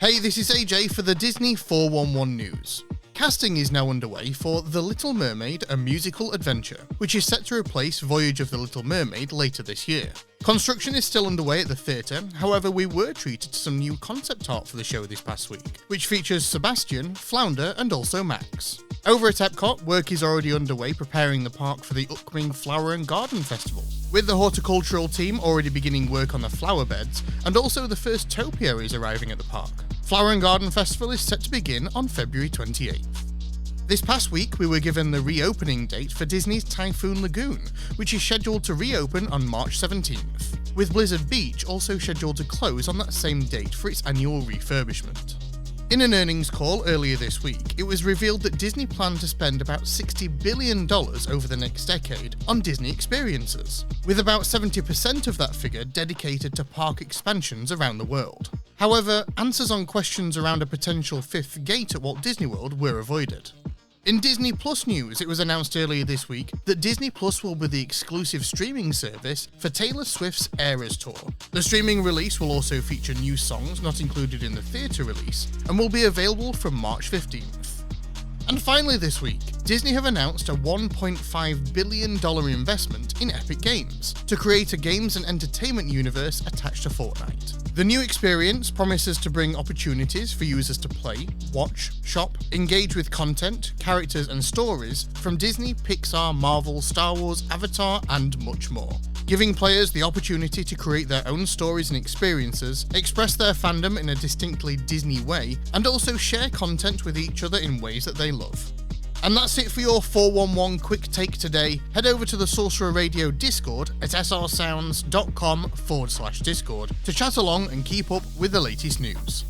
Hey, this is AJ for the Disney 411 News. Casting is now underway for The Little Mermaid, a musical adventure, which is set to replace Voyage of the Little Mermaid later this year. Construction is still underway at the theatre, however we were treated to some new concept art for the show this past week, which features Sebastian, Flounder and also Max. Over at Epcot, work is already underway preparing the park for the upcoming Flower and Garden Festival, with the Horticultural team already beginning work on the flower beds, and also the first topiaries arriving at the park. Flower and Garden Festival is set to begin on February 28th. This past week, we were given the reopening date for Disney's Typhoon Lagoon, which is scheduled to reopen on March 17th, with Blizzard Beach also scheduled to close on that same date for its annual refurbishment. In an earnings call earlier this week, it was revealed that Disney planned to spend about $60 billion over the next decade on Disney experiences, with about 70% of that figure dedicated to park expansions around the world. However, answers on questions around a potential fifth gate at Walt Disney World were avoided. In Disney Plus news, it was announced earlier this week that Disney Plus will be the exclusive streaming service for Taylor Swift's Eras Tour. The streaming release will also feature new songs not included in the theatre release, and will be available from March 15th. And finally this week, Disney have announced a $1.5 billion investment in Epic Games to create a games and entertainment universe attached to Fortnite. The new experience promises to bring opportunities for users to play, watch, shop, engage with content, characters and stories from Disney, Pixar, Marvel, Star Wars, Avatar and much more, giving players the opportunity to create their own stories and experiences, express their fandom in a distinctly Disney way, and also share content with each other in ways that they love. And that's it for your 411 quick take today. Head over to the Sorcerer Radio Discord at srsounds.com/Discord to chat along and keep up with the latest news.